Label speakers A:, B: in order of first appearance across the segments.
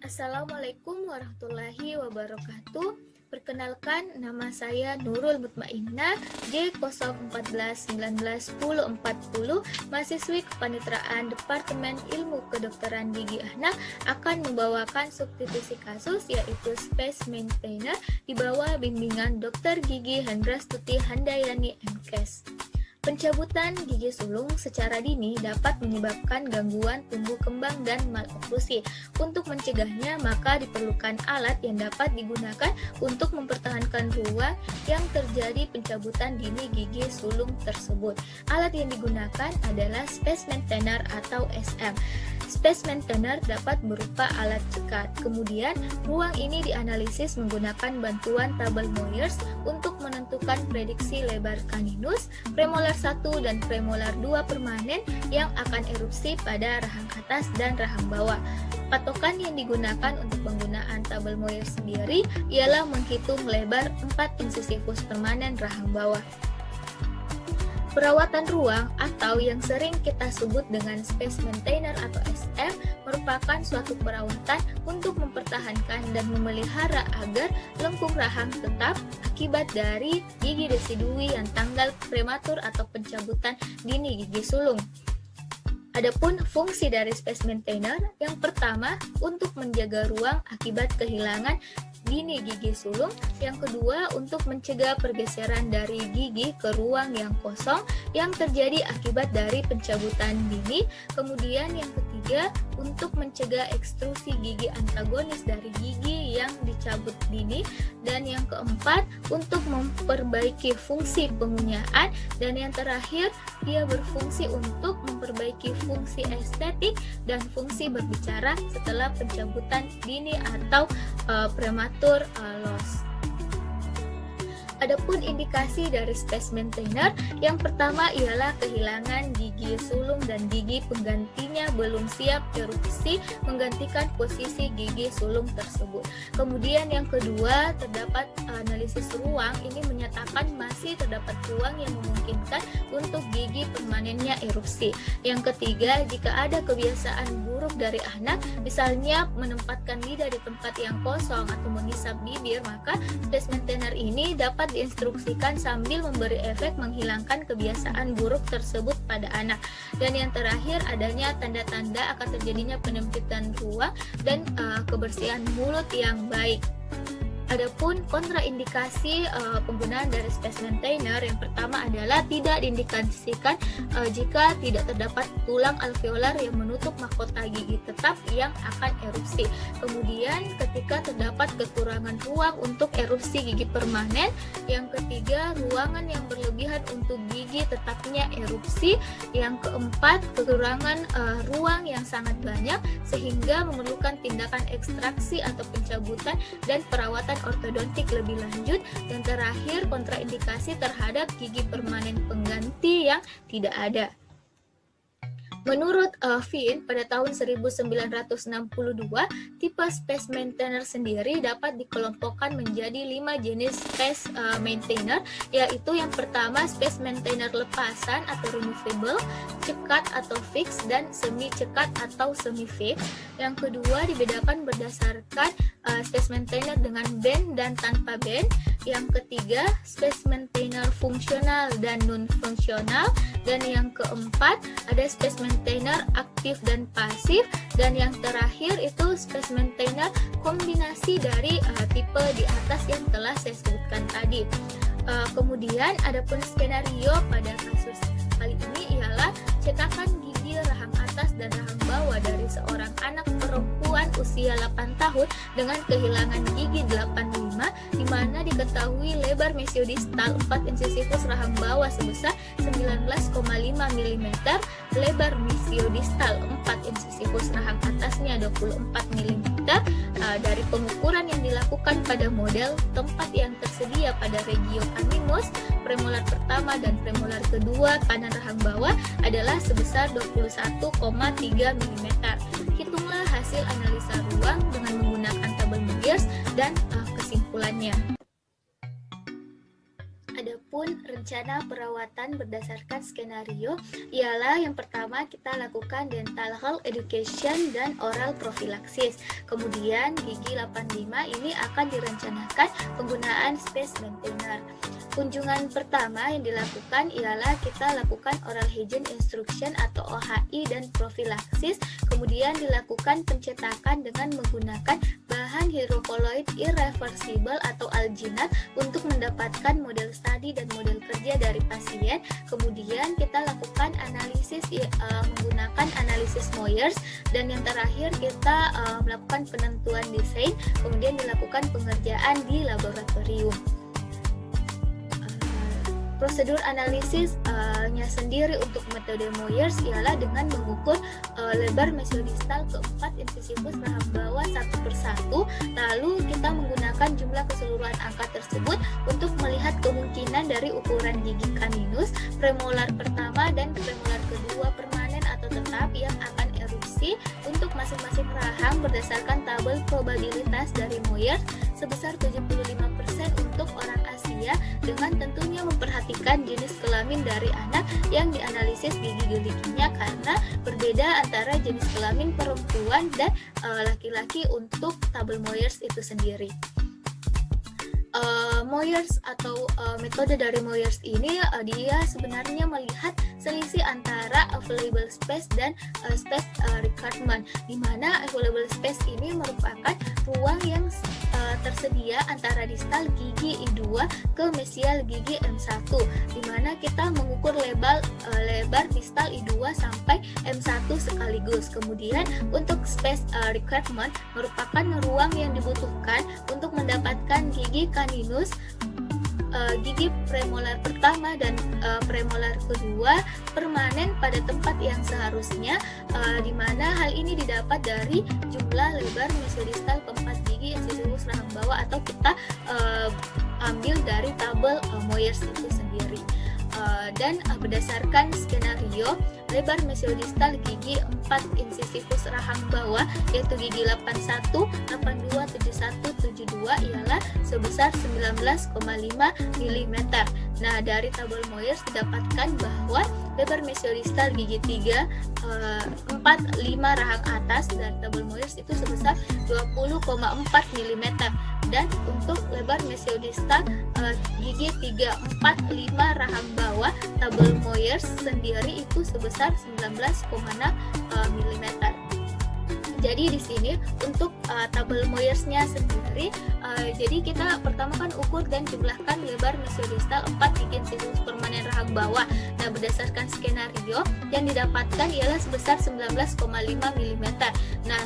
A: Assalamualaikum warahmatullahi wabarakatuh. Perkenalkan, nama saya Nurul Mutmainnah, J014191040, mahasiswi Kepaniteraan Departemen Ilmu Kedokteran Gigi Anak, akan membawakan substitusi kasus yaitu Space Maintainer di bawah bimbingan Dr. Gigi Hendrastuti Handayani MKes. Pencabutan gigi sulung secara dini dapat menyebabkan gangguan tumbuh kembang dan maloklusi. Untuk mencegahnya, maka diperlukan alat yang dapat digunakan untuk mempertahankan ruang yang terjadi pencabutan dini gigi sulung tersebut. Alat yang digunakan adalah Space Maintainer atau SM. Space Maintainer dapat berupa alat cekat. Kemudian, ruang ini dianalisis menggunakan bantuan tabel Moyers untuk menentukan prediksi lebar caninus, premolar 1 dan premolar 2 permanen yang akan erupsi pada rahang atas dan rahang bawah. Patokan yang digunakan untuk penggunaan tabel Moyers sendiri ialah menghitung lebar 4 incisivus permanen rahang bawah. Perawatan ruang atau yang sering kita sebut dengan Space Maintainer atau SM merupakan suatu perawatan untuk mempertahankan dan memelihara agar lengkung rahang tetap akibat dari gigi desidui yang tanggal prematur atau pencabutan dini gigi sulung. Adapun fungsi dari Space Maintainer, yang pertama untuk menjaga ruang akibat kehilangan dini gigi sulung, yang kedua untuk mencegah pergeseran dari gigi ke ruang yang kosong yang terjadi akibat dari pencabutan dini, kemudian yang ketiga untuk mencegah ekstrusi gigi antagonis dari gigi yang dicabut dini, dan yang keempat untuk memperbaiki fungsi pengunyaan, dan yang terakhir dia berfungsi untuk memperbaiki fungsi estetik dan fungsi berbicara setelah pencabutan dini atau prematur loss. Adapun indikasi dari Space Maintainer, yang pertama ialah kehilangan gigi sulung dan gigi penggantinya belum siap erupsi menggantikan posisi gigi sulung tersebut. Kemudian yang kedua, terdapat analisis ruang, ini menyatakan masih terdapat ruang yang memungkinkan untuk gigi permanennya erupsi. Yang ketiga, jika ada kebiasaan buruk dari anak, misalnya menempatkan lidah di tempat yang kosong atau mengisap bibir, maka Space Maintainer ini dapat diinstruksikan sambil memberi efek menghilangkan kebiasaan buruk tersebut pada anak. Dan yang terakhir, adanya tanda-tanda akan terjadinya penyempitan ruang dan kebersihan mulut yang baik. Adapun kontraindikasi penggunaan dari Space Maintainer, yang pertama adalah tidak diindikasikan jika tidak terdapat tulang alveolar yang menutup mahkota gigi tetap yang akan erupsi. Kemudian ketika terdapat kekurangan ruang untuk erupsi gigi permanen. Yang ketiga, ruangan yang berlebihan untuk gigi tetapnya erupsi. Yang keempat, kekurangan ruang yang sangat banyak sehingga memerlukan tindakan ekstraksi atau pencabutan dan perawatan ortodontik lebih lanjut. Dan terakhir, kontraindikasi terhadap gigi permanen pengganti yang tidak ada. Menurut Finn, pada tahun 1962, tipe Space Maintainer sendiri dapat dikelompokkan menjadi 5 jenis Space Maintainer, yaitu yang pertama Space Maintainer lepasan atau removable, cekat atau fix, dan semi cekat atau semi fix. Yang kedua dibedakan berdasarkan Space Maintainer dengan band dan tanpa band. Yang ketiga, Space Maintainer fungsional dan non-fungsional. Dan yang keempat, ada Space Maintainer aktif dan pasif. Dan yang terakhir itu Space Maintainer kombinasi dari tipe di atas yang telah saya sebutkan tadi. Kemudian adapun skenario pada kasus kali ini ialah cetakan gigi rahang atas dan rahang bawah dari seorang anak perempuan usia 8 tahun dengan kehilangan gigi 85, di mana diketahui lebar mesiodistal 4 incisivus rahang bawah sebesar 19,5 mm, lebar mesiodistal 4 incisivus rahang atasnya 24 mm. Dari pengukuran yang dilakukan pada model tempat yang tersedia pada regio caninus, premolar pertama dan premolar kedua kanan rahang bawah adalah sebesar 21,3 mm. Hitunglah hasil analisa ruang dengan menggunakan tabel Moyers dan kesimpulannya. Adapun Adapun rencana perawatan berdasarkan skenario ialah yang pertama kita lakukan dental health education dan oral prophylaxis. Kemudian gigi 85 ini akan direncanakan penggunaan space maintainer. Kunjungan pertama yang dilakukan ialah kita lakukan oral hygiene instruction atau OHI dan profilaksis. Kemudian dilakukan pencetakan dengan menggunakan bahan hidrokoloid irreversible atau alginat untuk mendapatkan model studi dan model kerja dari pasien. Kemudian kita lakukan analisis menggunakan analisis Moyers, dan yang terakhir kita melakukan penentuan desain, kemudian dilakukan pengerjaan di laboratorium. Prosedur analisisnya sendiri untuk metode Moyers ialah dengan mengukur lebar mesiodistal keempat insisifus rahang bawah satu persatu, lalu kita menggunakan jumlah keseluruhan angka tersebut untuk melihat kemungkinan dari ukuran gigi kaninus, premolar pertama dan premolar kedua permanen atau tetap yang akan erupsi untuk masing-masing rahang berdasarkan tabel probabilitas dari Moyers sebesar 75% untuk orang Asia, dengan tentunya memperhatikan jenis kelamin dari anak yang dianalisis gigi-giginya karena berbeda antara jenis kelamin perempuan dan laki-laki untuk tabel Moyers itu sendiri. Moyers atau metode dari Moyers ini dia sebenarnya melihat selisih antara available space dan space requirement, di mana available space ini merupakan ruang yang tersedia antara distal gigi I2 ke mesial gigi M1, di mana kita mengukur lebar distal I2 sampai M1 sekaligus. Kemudian untuk space requirement merupakan ruang yang dibutuhkan untuk mendapatkan gigi kaninus, gigi premolar pertama dan premolar kedua permanen pada tempat yang seharusnya, di mana hal ini didapat dari jumlah lebar mesiodistal keempat gigi insisifus rahang bawah, atau kita ambil dari tabel Moyers itu sendiri. Dan berdasarkan skenario lebar mesiodistal gigi 4 insisifus rahang bawah yaitu gigi 81, 82, 71, 72 ialah sebesar 19,5 mm. Nah, dari tabel Moyers didapatkan bahwa lebar mesiodistal gigi 3, 4, 5 rahang atas dari tabel Moyers itu sebesar 20,4 mm. Dan untuk lebar mesiodistal gigi 3, 4, 5 rahang bawah tabel Moyers sendiri itu sebesar 19,6 mm. Jadi di sini untuk tabel Moyers-nya sendiri, jadi kita pertama kan ukur dan jumlahkan lebar mesiodistal 4 gigi insisifus permanen rahang bawah. Nah, berdasarkan skenario yang didapatkan ialah sebesar 19,5 mm. Nah,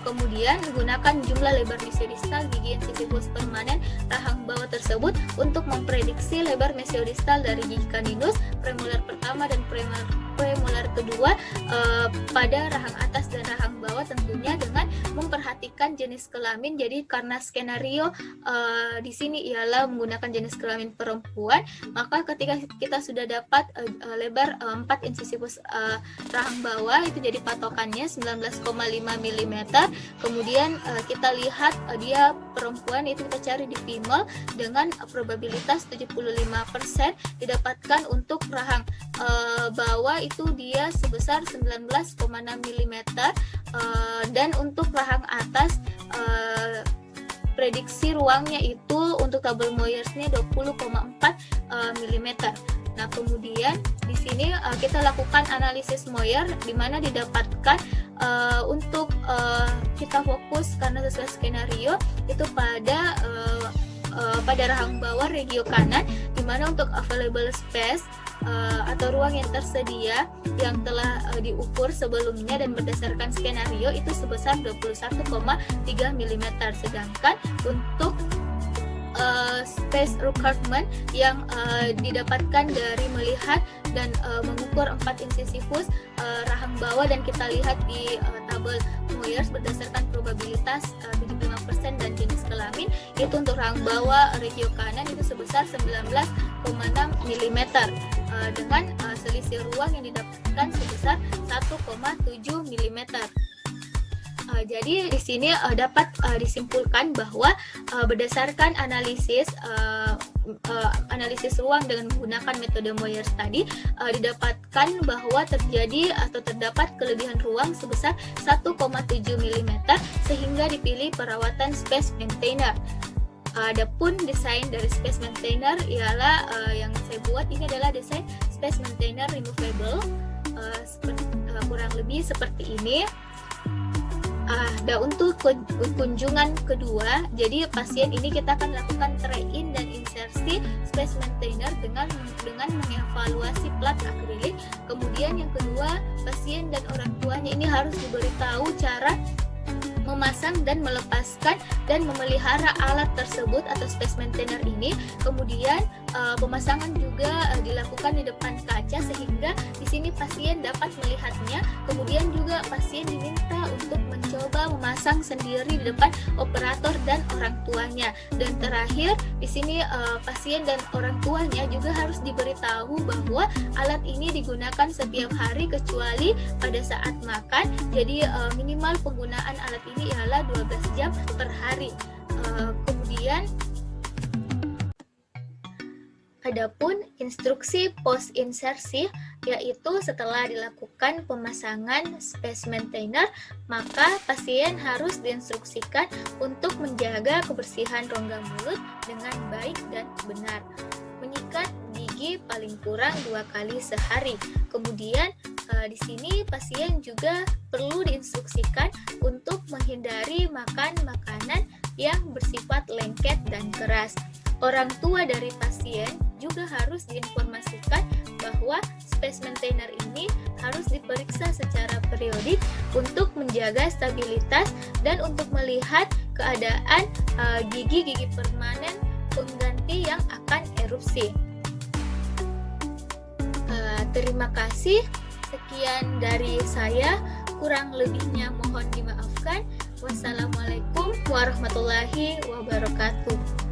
A: kemudian menggunakan jumlah lebar mesiodistal gigi insisifus permanen rahang bawah tersebut untuk memprediksi lebar mesiodistal dari gigi kaninus, premolar pertama dan premolar kedua pada rahang atas dan rahang bawah, tentunya dengan memperhatikan jenis kelamin. Jadi karena skenario di sini ialah menggunakan jenis kelamin perempuan, maka ketika kita sudah dapat lebar 4 insisifus rahang bawah itu jadi patokannya 19,5 mm. Kemudian kita lihat dia perempuan, itu kita cari di female dengan probabilitas 75% didapatkan untuk rahang bawah itu dia sebesar 19,6 mm, dan untuk rahang atas prediksi ruangnya itu untuk tabel Moyers-nya 20,4 mm. Nah, kemudian di sini kita lakukan analisis Moyer, di mana didapatkan untuk kita fokus karena sesuai skenario itu pada rahang bawah regio kanan, di mana untuk available space atau ruang yang tersedia yang telah diukur sebelumnya dan berdasarkan skenario itu sebesar 21,3 mm. Sedangkan untuk space requirement yang didapatkan dari melihat dan mengukur 4 insisifus rahang bawah, dan kita lihat di tabel Moyers berdasarkan probabilitas 75% dan jenis kelamin, itu untuk rahang bawah regio kanan itu sebesar 19,6 mm dengan selisih ruang yang didapatkan sebesar 1,7 mm. Jadi di sini dapat disimpulkan bahwa berdasarkan analisis ruang dengan menggunakan metode Moyers tadi, didapatkan bahwa terjadi atau terdapat kelebihan ruang sebesar 1,7 mm sehingga dipilih perawatan space maintainer. Adapun desain dari space maintainer ialah yang saya buat ini adalah desain space maintainer removable, kurang lebih seperti ini. Dan untuk kunjungan kedua, jadi pasien ini kita akan lakukan try-in dan insersi space maintainer dengan mengevaluasi plat akrilik. Kemudian yang kedua, pasien dan orang tuanya ini harus diberitahu cara memasang dan melepaskan dan memelihara alat tersebut atau space maintainer ini. Kemudian pemasangan juga dilakukan di depan kaca sehingga di sini pasien dapat melihatnya. Kemudian juga pasien diminta untuk mencoba memasang sendiri di depan operator dan orang tuanya. Dan terakhir di sini pasien dan orang tuanya juga harus diberitahu bahwa alat ini digunakan setiap hari kecuali pada saat makan. Jadi minimal penggunaan alat ini ialah 12 jam per hari. Kemudian adapun instruksi post insersi, yaitu setelah dilakukan pemasangan space maintainer, maka pasien harus diinstruksikan untuk menjaga kebersihan rongga mulut dengan baik dan benar, menyikat gigi paling kurang 2 kali sehari. Kemudian di sini pasien juga perlu diinstruksikan untuk menghindari makan makanan yang bersifat lengket dan keras. Orang tua dari pasien juga harus diinformasikan bahwa space maintainer ini harus diperiksa secara periodik untuk menjaga stabilitas dan untuk melihat keadaan gigi-gigi permanen pengganti yang akan erupsi. Terima kasih. Sekian dari saya, kurang lebihnya mohon dimaafkan. Wassalamualaikum warahmatullahi wabarakatuh.